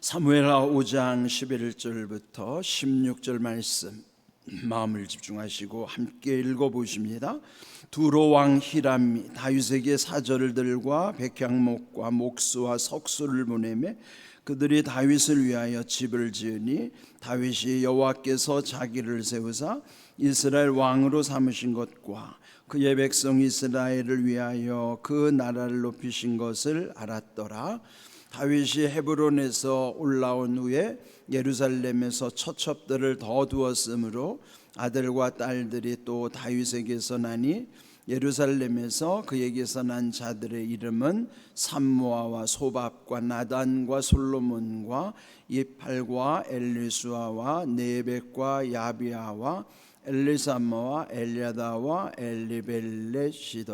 사무엘하 5장 11절부터 16절 말씀 마음을 집중하시고 함께 읽어보십니다. 두로 왕 히람이 다윗에게 사절들과 백향목과 목수와 석수를 보내매 그들이 다윗을 위하여 집을 지으니 다윗이 여호와께서 자기를 세우사 이스라엘 왕으로 삼으신 것과 그의 백성 이스라엘을 위하여 그 나라를 높이신 것을 알았더라. 다윗이 헤브론에서 올라온 후에 예루살렘에서 처첩들을 더 두었으므로 아들과 딸들이 또 다윗에게서 나니 예루살렘에서 그에게서 난 자들의 이름은 삼모아와 소밥과 나단과 솔로몬과 이팔과 엘리수아와 네벡과 야비아와 엘리사마와 엘야다와 엘리벨렛이더라.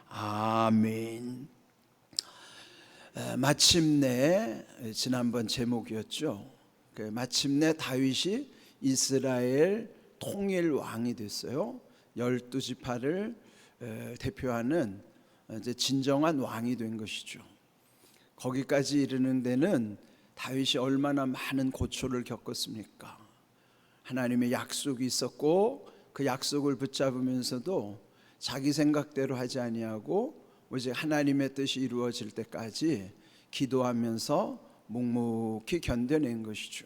아멘. 마침내 지난번 제목이었죠. 마침내 다윗이 이스라엘 통일 왕이 됐어요. 12지파를 대표하는 이제 진정한 왕이 된 것이죠. 거기까지 이르는 데는 다윗이 얼마나 많은 고초를 겪었습니까? 하나님의 약속이 있었고 그 약속을 붙잡으면서도 자기 생각대로 하지 아니하고 오직 하나님의 뜻이 이루어질 때까지 기도하면서 묵묵히 견뎌낸 것이죠.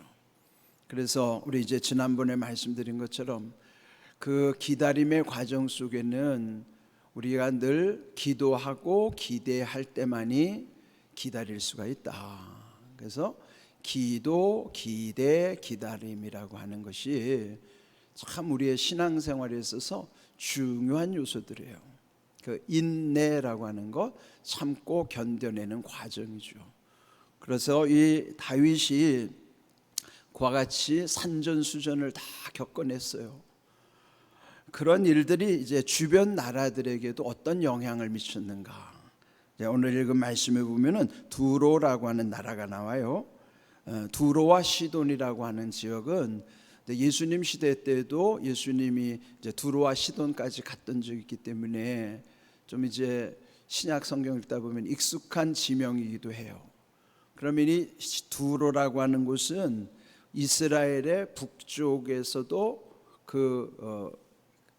그래서 우리 이제 지난번에 말씀드린 것처럼 그 기다림의 과정 속에는 우리가 늘 기도하고 기대할 때만이 기다릴 수가 있다. 그래서 기도, 기대, 기다림이라고 하는 것이 참 우리의 신앙생활에 있어서 중요한 요소들이에요. 그 인내라고 하는 것, 참고 견뎌내는 과정이죠. 그래서 이 다윗이 그와 같이 산전수전을 다 겪어냈어요. 그런 일들이 이제 주변 나라들에게도 어떤 영향을 미쳤는가? 오늘 읽은 말씀에 보면은 두로라고 하는 나라가 나와요. 두로와 시돈이라고 하는 지역은 예수님 시대 때도 예수님이 이제 두로와 시돈까지 갔던 적이 있기 때문에 좀 이제 신약 성경 읽다 보면 익숙한 지명이기도 해요. 그러면 이 두로라고 하는 곳은 이스라엘의 북쪽에서도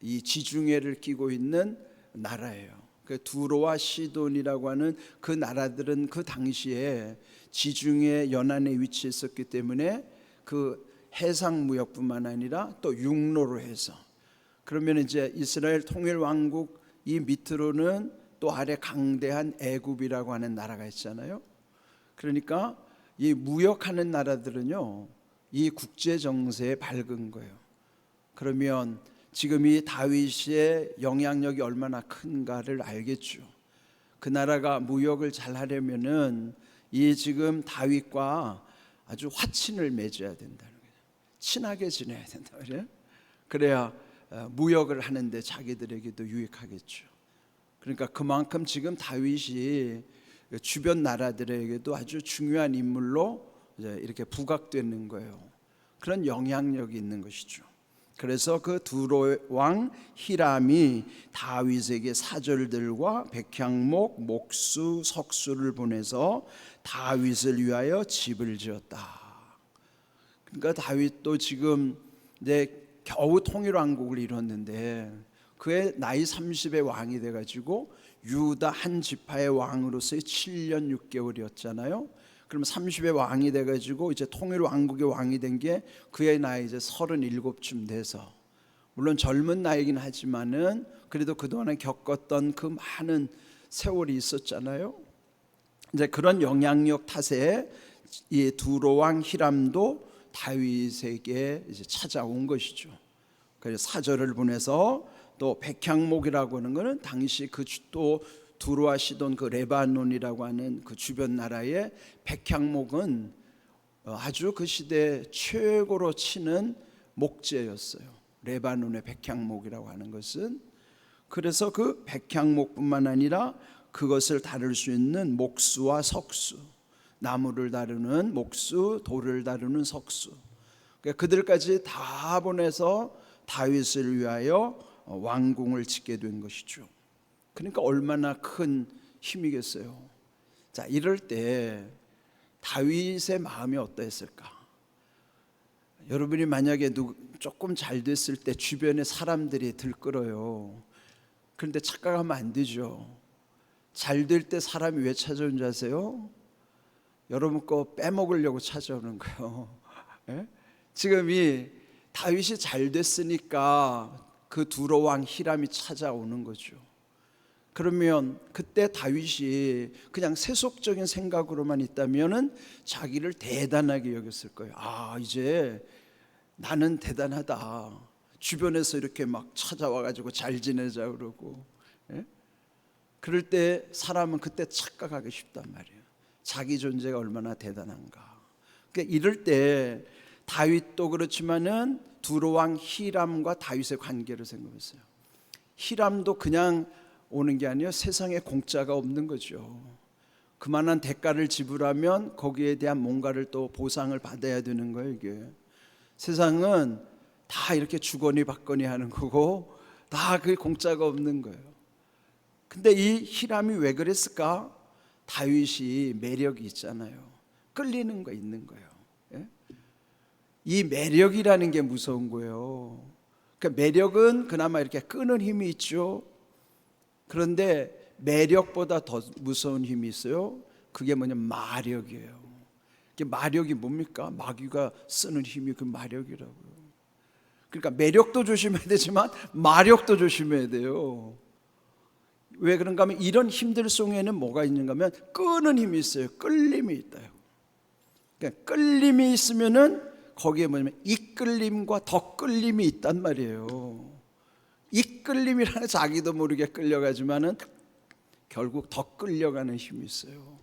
이 지중해를 끼고 있는 나라예요. 그 두로와 시돈이라고 하는 그 나라들은 그 당시에 지중해 연안에 위치했었기 때문에 그 해상 무역뿐만 아니라 또 육로로 해서 그러면 이제 이스라엘 통일 왕국 이 밑으로는 또 아래 강대한 애굽이라고 하는 나라가 있잖아요. 그러니까 이 무역하는 나라들은요 이 국제 정세에 밝은 거예요. 그러면 지금 이 다윗의 영향력이 얼마나 큰가를 알겠죠. 그 나라가 무역을 잘 하려면은 이 지금 다윗과 아주 화친을 맺어야 된다는 거예요. 친하게 지내야 된다 그래요. 그래야 무역을 하는데 자기들에게도 유익하겠죠. 그러니까 그만큼 지금 다윗이 주변 나라들에게도 아주 중요한 인물로 이렇게 부각되는 거예요. 그런 영향력이 있는 것이죠. 그래서 그 두로 왕 히람이 다윗에게 사절들과 백향목, 목수, 석수를 보내서 다윗을 위하여 집을 지었다. 그러니까 다윗도 지금 이제 겨우 통일왕국을 이뤘는데 그의 나이 30의 왕이 돼가지고 유다 한 지파의 왕으로서의 7년 6개월이었잖아요. 그럼 30의 왕이 돼가지고 이제 통일왕국의 왕이 된 게 그의 나이 이제 37쯤 돼서 물론 젊은 나이긴 하지만은 그래도 그동안에 겪었던 그 많은 세월이 있었잖아요. 이제 그런 영향력 탓에 이 두로 왕 히람도 다윗에게 이제 찾아온 것이죠. 그래서 사절을 보내서 또 백향목이라고 하는 것은 당시 그 또 두로와 시돈 그 레바논이라고 하는 그 주변 나라의 백향목은 아주 그 시대 최고로 치는 목재였어요. 레바논의 백향목이라고 하는 것은 그래서 그 백향목뿐만 아니라 그것을 다룰 수 있는 목수와 석수, 나무를 다루는 목수, 돌을 다루는 석수, 그들까지 다 보내서 다윗을 위하여 왕궁을 짓게 된 것이죠. 그러니까 얼마나 큰 힘이겠어요. 자, 이럴 때 다윗의 마음이 어떠했을까? 여러분이 만약에 조금 잘 됐을 때 주변에 사람들이 들끓어요. 그런데 착각하면 안 되죠. 잘 될 때 사람이 왜 찾아오는 줄 아세요? 여러분 거 빼먹으려고 찾아오는 거예요. 예? 지금 이 다윗이 잘 됐으니까 그 두로 왕 히람이 찾아오는 거죠. 그러면 그때 다윗이 그냥 세속적인 생각으로만 있다면은 자기를 대단하게 여겼을 거예요. 아, 이제 나는 대단하다. 주변에서 이렇게 막 찾아와 가지고 잘 지내자 그러고. 예? 그럴 때 사람은 그때 착각하기 쉽단 말이에요. 자기 존재가 얼마나 대단한가. 그러니까 이럴 때 다윗도 그렇지만은 두로 왕 히람과 다윗의 관계를 생각했어요. 히람도 그냥 오는 게 아니에요. 세상에 공짜가 없는 거죠. 그만한 대가를 지불하면 거기에 대한 뭔가를 또 보상을 받아야 되는 거예요. 이게 세상은 다 이렇게 주거니 받거니 하는 거고 다 그게 공짜가 없는 거예요. 근데 이 히람이 왜 그랬을까? 다윗이 매력이 있잖아요. 끌리는 거 있는 거예요. 예? 이 매력이라는 게 무서운 거예요. 그러니까 매력은 그나마 이렇게 끄는 힘이 있죠. 그런데 매력보다 더 무서운 힘이 있어요. 그게 뭐냐면 마력이에요. 마력이 뭡니까? 마귀가 쓰는 힘이 그 마력이라고요. 그러니까 매력도 조심해야 되지만 마력도 조심해야 돼요. 왜 그런가 하면 이런 힘들 속에는 뭐가 있는가 하면 끄는 힘이 있어요. 끌림이 있다요. 그러니까 끌림이 있으면은 거기에 뭐냐면 이끌림과 덧끌림이 있단 말이에요. 이끌림이라는 자기도 모르게 끌려가지만은 결국 더 끌려가는 힘이 있어요.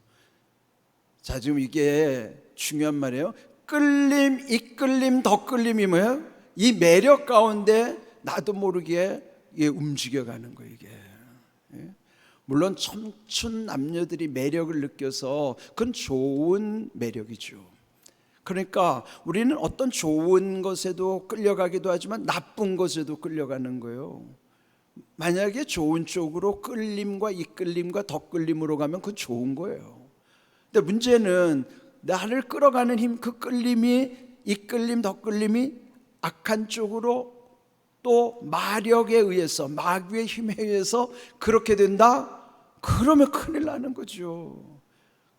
자, 지금 이게 중요한 말이에요. 끌림, 이끌림, 덧끌림이 뭐예요? 이 매력 가운데 나도 모르게 움직여가는 거예요. 이게 물론 청춘 남녀들이 매력을 느껴서 그건 좋은 매력이죠. 그러니까 우리는 어떤 좋은 것에도 끌려가기도 하지만 나쁜 것에도 끌려가는 거예요. 만약에 좋은 쪽으로 끌림과 이끌림과 덧끌림으로 가면 그건 좋은 거예요. 근데 문제는 나를 끌어가는 힘, 그 끌림이 이끌림, 덧끌림이 악한 쪽으로 또 마력에 의해서 마귀의 힘에 의해서 그렇게 된다? 그러면 큰일 나는 거죠.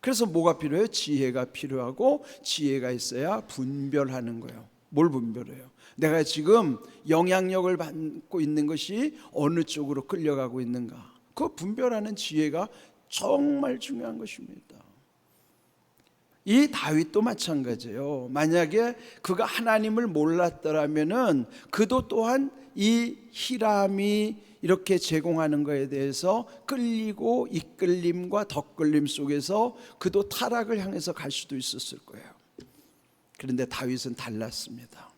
그래서 뭐가 필요해요? 지혜가 필요하고 지혜가 있어야 분별하는 거예요. 뭘 분별해요? 내가 지금 영향력을 받고 있는 것이 어느 쪽으로 끌려가고 있는가? 그 분별하는 지혜가 정말 중요한 것입니다. 이 다윗도 마찬가지예요. 만약에 그가 하나님을 몰랐더라면은 그도 또한 이 히람이 이렇게 제공하는 것에 대해서 끌리고 이끌림과 덧끌림 속에서 그도 타락을 향해서 갈 수도 있었을 거예요. 그런데 다윗은 달랐습니다.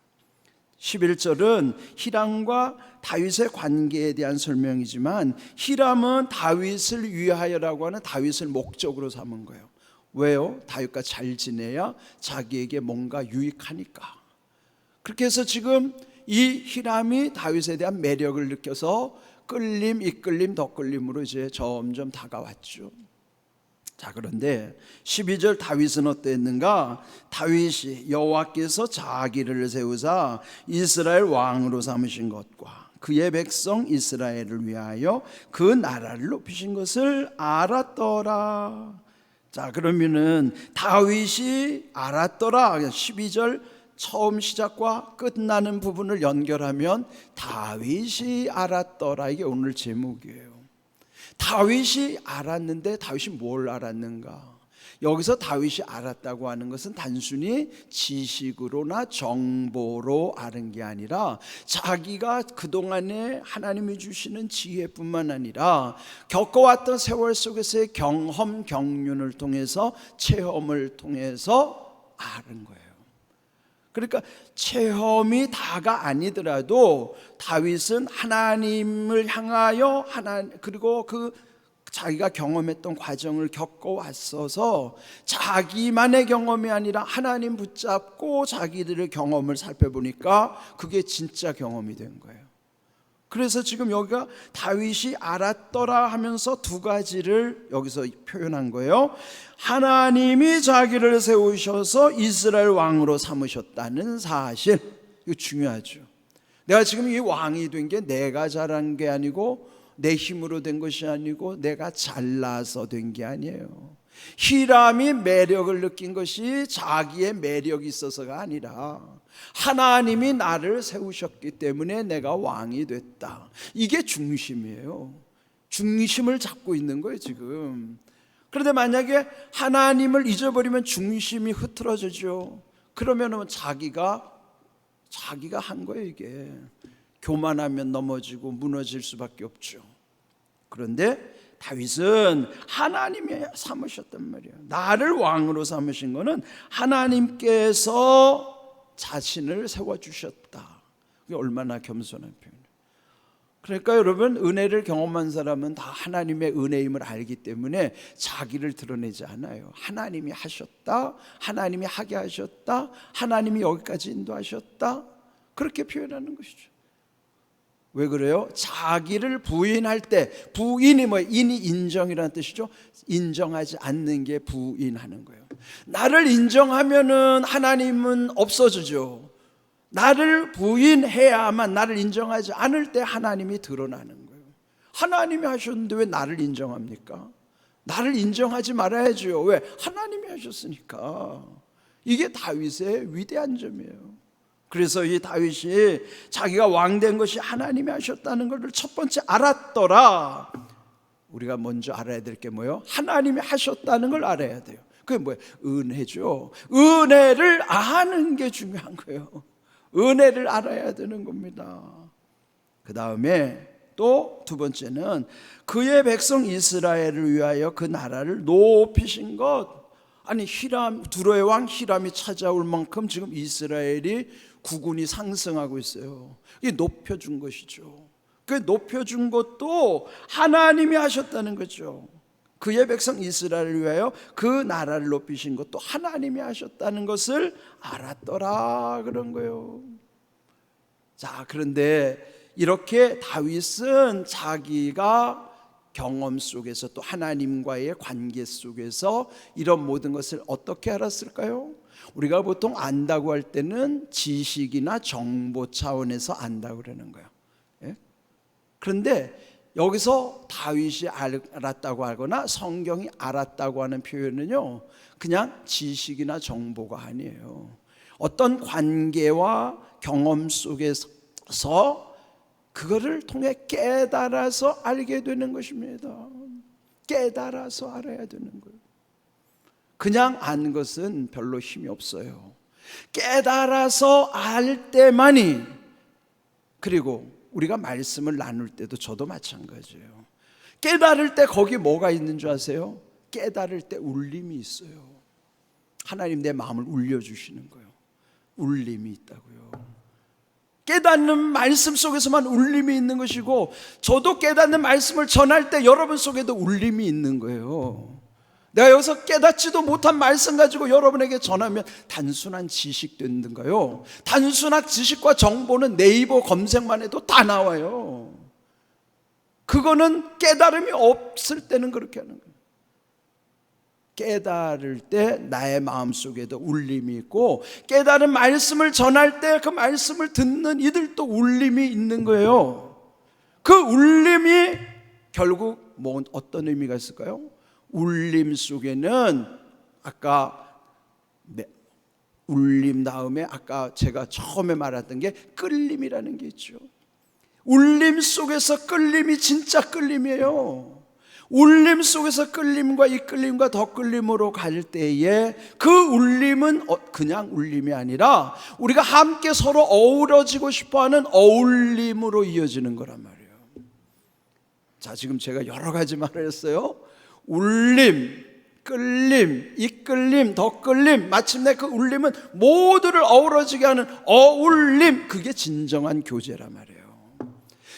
11절은 히람과 다윗의 관계에 대한 설명이지만 히람은 다윗을 위하여라고 하는 다윗을 목적으로 삼은 거예요. 왜요? 다윗과 잘 지내야 자기에게 뭔가 유익하니까. 그렇게 해서 지금 이 히람이 다윗에 대한 매력을 느껴서 끌림, 이끌림, 덧끌림으로 이제 점점 다가왔죠. 자, 그런데 12절 다윗은 어땠는가? 다윗이 여호와께서 자기를 세우사 이스라엘 왕으로 삼으신 것과 그의 백성 이스라엘을 위하여 그 나라를 높이신 것을 알았더라. 자, 그러면은 다윗이 알았더라. 12절 처음 시작과 끝나는 부분을 연결하면 다윗이 알았더라. 이게 오늘 제목이에요. 다윗이 알았는데 다윗이 뭘 알았는가? 여기서 다윗이 알았다고 하는 것은 단순히 지식으로나 정보로 아는 게 아니라 자기가 그동안에 하나님이 주시는 지혜뿐만 아니라 겪어왔던 세월 속에서의 경험, 경륜을 통해서 체험을 통해서 아는 거예요. 그러니까 체험이 다가 아니더라도 다윗은 하나님을 향하여 그리고 그 자기가 경험했던 과정을 겪어왔어서 자기만의 경험이 아니라 하나님 붙잡고 자기들의 경험을 살펴보니까 그게 진짜 경험이 된 거예요. 그래서 지금 여기가 다윗이 알았더라 하면서 두 가지를 여기서 표현한 거예요. 하나님이 자기를 세우셔서 이스라엘 왕으로 삼으셨다는 사실, 이거 중요하죠. 내가 지금 이 왕이 된 게 내가 잘한 게 아니고 내 힘으로 된 것이 아니고 내가 잘나서 된 게 아니에요. 히람이 매력을 느낀 것이 자기의 매력이 있어서가 아니라 하나님이 나를 세우셨기 때문에 내가 왕이 됐다. 이게 중심이에요. 중심을 잡고 있는 거예요 지금. 그런데 만약에 하나님을 잊어버리면 중심이 흐트러지죠. 그러면 자기가 한 거예요. 이게 교만하면 넘어지고 무너질 수밖에 없죠. 그런데 다윗은 하나님이 삼으셨단 말이에요. 나를 왕으로 삼으신 거는 하나님께서 자신을 세워주셨다. 그게 얼마나 겸손한 표현이에요. 그러니까 여러분, 은혜를 경험한 사람은 다 하나님의 은혜임을 알기 때문에 자기를 드러내지 않아요. 하나님이 하셨다, 하나님이 하게 하셨다, 하나님이 여기까지 인도하셨다, 그렇게 표현하는 것이죠. 왜 그래요? 자기를 부인할 때, 부인이 뭐예요? 인이 인정이라는 뜻이죠. 인정하지 않는 게 부인하는 거예요. 나를 인정하면은 하나님은 없어지죠. 나를 부인해야만, 나를 인정하지 않을 때 하나님이 드러나는 거예요. 하나님이 하셨는데 왜 나를 인정합니까? 나를 인정하지 말아야죠. 왜? 하나님이 하셨으니까. 이게 다윗의 위대한 점이에요. 그래서 이 다윗이 자기가 왕된 것이 하나님이 하셨다는 것을 첫 번째 알았더라. 우리가 먼저 알아야 될 게 뭐예요? 하나님이 하셨다는 걸 알아야 돼요. 그게 뭐예요? 은혜죠. 은혜를 아는 게 중요한 거예요. 은혜를 알아야 되는 겁니다. 그 다음에 또 두 번째는 그의 백성 이스라엘을 위하여 그 나라를 높이신 것. 아니, 두로의 왕 히람이 찾아올 만큼 지금 이스라엘이 국군이 상승하고 있어요. 이게 높여준 것이죠. 그 높여준 것도 하나님이 하셨다는 거죠. 그의 백성 이스라엘을 위하여 그 나라를 높이신 것도 하나님이 하셨다는 것을 알았더라, 그런 거예요. 자, 그런데 이렇게 다윗은 자기가 경험 속에서 또 하나님과의 관계 속에서 이런 모든 것을 어떻게 알았을까요? 우리가 보통 안다고 할 때는 지식이나 정보 차원에서 안다고 그러는 거예요. 예? 그런데 여기서 다윗이 알았다고 하거나 성경이 알았다고 하는 표현은요, 그냥 지식이나 정보가 아니에요. 어떤 관계와 경험 속에서 그거를 통해 깨달아서 알게 되는 것입니다. 깨달아서 알아야 되는 거예요. 그냥 아는 것은 별로 힘이 없어요. 깨달아서 알 때만이. 그리고 우리가 말씀을 나눌 때도 저도 마찬가지예요. 깨달을 때 거기 뭐가 있는 줄 아세요? 깨달을 때 울림이 있어요. 하나님 내 마음을 울려주시는 거예요. 울림이 있다고요. 깨닫는 말씀 속에서만 울림이 있는 것이고, 저도 깨닫는 말씀을 전할 때 여러분 속에도 울림이 있는 거예요. 내가 여기서 깨닫지도 못한 말씀 가지고 여러분에게 전하면 단순한 지식 되는가요? 단순한 지식과 정보는 네이버 검색만 해도 다 나와요. 그거는 깨달음이 없을 때는 그렇게 하는 거예요. 깨달을 때 나의 마음속에도 울림이 있고, 깨달은 말씀을 전할 때 그 말씀을 듣는 이들도 울림이 있는 거예요. 그 울림이 결국 어떤 의미가 있을까요? 울림 속에는 아까 울림 다음에 아까 제가 처음에 말했던 게 끌림이라는 게 있죠. 울림 속에서 끌림이 진짜 끌림이에요. 울림 속에서 끌림과 이 끌림과 더 끌림으로 갈 때에 그 울림은 그냥 울림이 아니라 우리가 함께 서로 어우러지고 싶어하는 어울림으로 이어지는 거란 말이에요. 자, 지금 제가 여러 가지 말을 했어요. 울림, 끌림, 이끌림, 더 끌림, 마침내 그 울림은 모두를 어우러지게 하는 어울림, 그게 진정한 교제란 말이에요.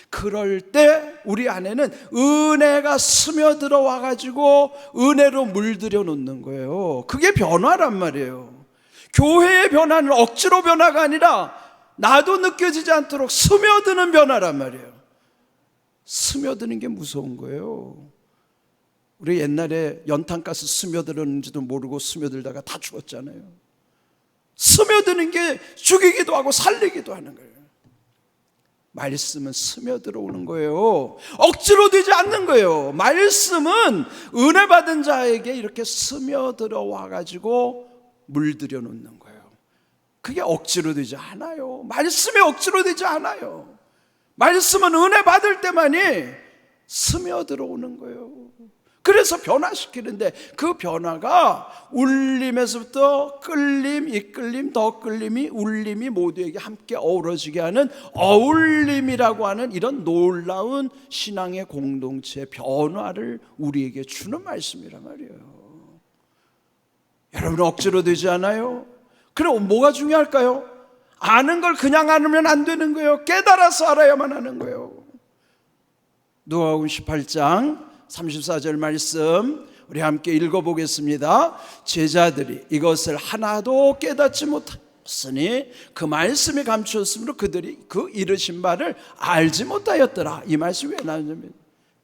그럴 때 우리 안에는 은혜가 스며들어 와가지고 은혜로 물들여 놓는 거예요. 그게 변화란 말이에요. 교회의 변화는 억지로 변화가 아니라 나도 느껴지지 않도록 스며드는 변화란 말이에요. 스며드는 게 무서운 거예요. 우리 옛날에 연탄가스 스며들었는지도 모르고 스며들다가 다 죽었잖아요. 스며드는 게 죽이기도 하고 살리기도 하는 거예요. 말씀은 스며들어오는 거예요. 억지로 되지 않는 거예요. 말씀은 은혜 받은 자에게 이렇게 스며들어 와가지고 물들여 놓는 거예요. 그게 억지로 되지 않아요. 말씀이 억지로 되지 않아요. 말씀은 은혜 받을 때만이 스며들어 오는 거예요. 그래서 변화시키는데 그 변화가 울림에서부터 끌림, 이끌림, 더 끌림이 울림이 모두에게 함께 어우러지게 하는 어울림이라고 하는 이런 놀라운 신앙의 공동체 변화를 우리에게 주는 말씀이란 말이에요. 여러분 억지로 되지 않아요? 그럼 뭐가 중요할까요? 아는 걸 그냥 알면 안 되는 거예요. 깨달아서 알아야만 하는 거예요. 누가복음 18장 34절 말씀 우리 함께 읽어보겠습니다. 제자들이 이것을 하나도 깨닫지 못하였으니 그 말씀이 감추었으므로 그들이 그 이르신 바를 알지 못하였더라. 이 말씀이 왜 나오냐면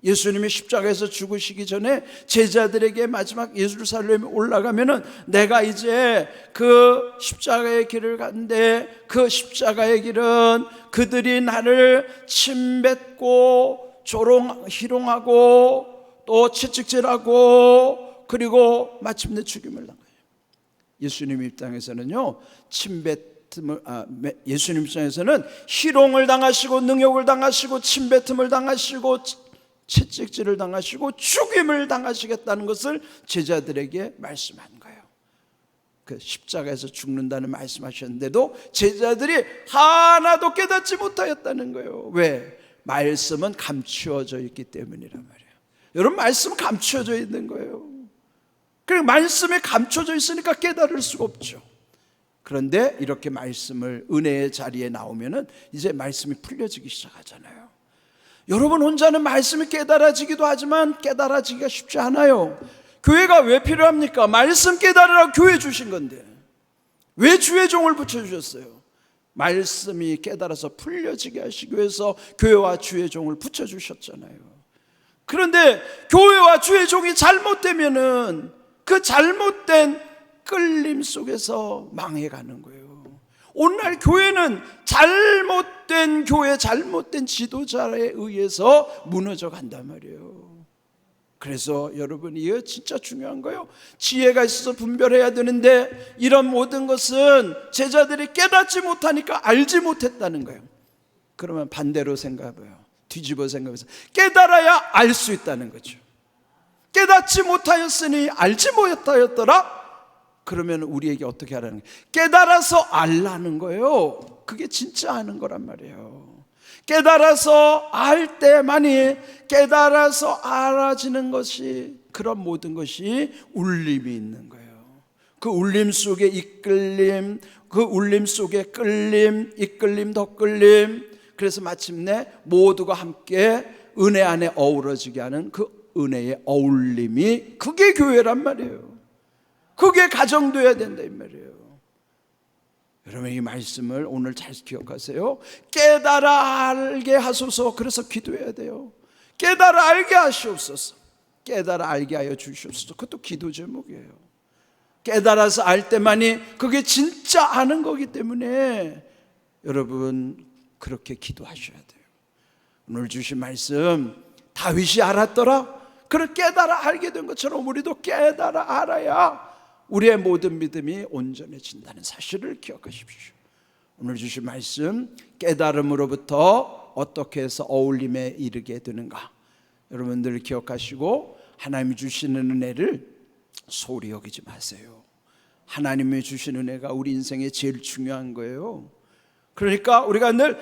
예수님이 십자가에서 죽으시기 전에 제자들에게 마지막 예루살렘에 올라가면은 내가 이제 그 십자가의 길을 가는데 그 십자가의 길은 그들이 나를 침뱉고 희롱하고 또 채찍질하고 그리고 마침내 죽임을 당해요. 예수님 입장에서는요, 예수님 입장에서는 희롱을 당하시고 능욕을 당하시고 침뱉음을 당하시고 채찍질을 당하시고 죽임을 당하시겠다는 것을 제자들에게 말씀한 거예요. 그 십자가에서 죽는다는 말씀하셨는데도 제자들이 하나도 깨닫지 못하였다는 거예요. 왜? 말씀은 감추어져 있기 때문이란 말이에요. 여러분 말씀은 감추어져 있는 거예요. 그리고 말씀이 감춰져 있으니까 깨달을 수가 없죠. 그런데 이렇게 말씀을 은혜의 자리에 나오면은 이제 말씀이 풀려지기 시작하잖아요. 여러분 혼자는 말씀이 깨달아지기도 하지만 깨달아지기가 쉽지 않아요. 교회가 왜 필요합니까? 말씀 깨달으라고 교회 주신 건데 왜 주의 종을 붙여주셨어요? 말씀이 깨달아서 풀려지게 하시기 위해서 교회와 주의 종을 붙여주셨잖아요. 그런데 교회와 주의 종이 잘못되면은 그 잘못된 끌림 속에서 망해가는 거예요. 오늘날 교회는 잘못된 교회, 잘못된 지도자에 의해서 무너져 간단 말이에요. 그래서 여러분 이거 진짜 중요한 거예요. 지혜가 있어서 분별해야 되는데 이런 모든 것은 제자들이 깨닫지 못하니까 알지 못했다는 거예요. 그러면 반대로 생각해봐요. 뒤집어 생각해서 깨달아야 알 수 있다는 거죠. 깨닫지 못하였으니 알지 못하였더라. 그러면 우리에게 어떻게 하라는 거예요? 깨달아서 알라는 거예요. 그게 진짜 아는 거란 말이에요. 깨달아서 알 때만이 깨달아서 알아지는 것이 그런 모든 것이 울림이 있는 거예요. 그 울림 속에 이끌림, 그 울림 속에 끌림, 이끌림, 더 끌림. 그래서 마침내 모두가 함께 은혜 안에 어우러지게 하는 그 은혜의 어울림이 그게 교회란 말이에요. 그게 가정돼야 된다 이 말이에요. 여러분 이 말씀을 오늘 잘 기억하세요. 깨달아 알게 하소서. 그래서 기도해야 돼요. 깨달아 알게 하시옵소서. 깨달아 알게 하여 주시옵소서. 그것도 기도 제목이에요. 깨달아서 알 때만이 그게 진짜 아는 거기 때문에 여러분 그렇게 기도하셔야 돼요. 오늘 주신 말씀 다윗이 알았더라. 그렇게 깨달아 알게 된 것처럼 우리도 깨달아 알아야 우리의 모든 믿음이 온전해진다는 사실을 기억하십시오. 오늘 주신 말씀 깨달음으로부터 어떻게 해서 어울림에 이르게 되는가 여러분들 기억하시고 하나님이 주시는 은혜를 소홀히 여기지 마세요. 하나님이 주신 은혜가 우리 인생에 제일 중요한 거예요. 그러니까 우리가 늘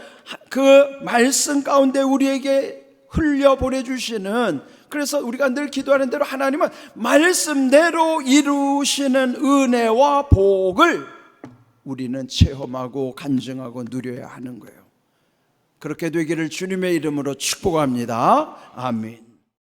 그 말씀 가운데 우리에게 흘려 보내주시는, 그래서 우리가 늘 기도하는 대로 하나님은 말씀대로 이루시는 은혜와 복을 우리는 체험하고 간증하고 누려야 하는 거예요. 그렇게 되기를 주님의 이름으로 축복합니다. 아멘.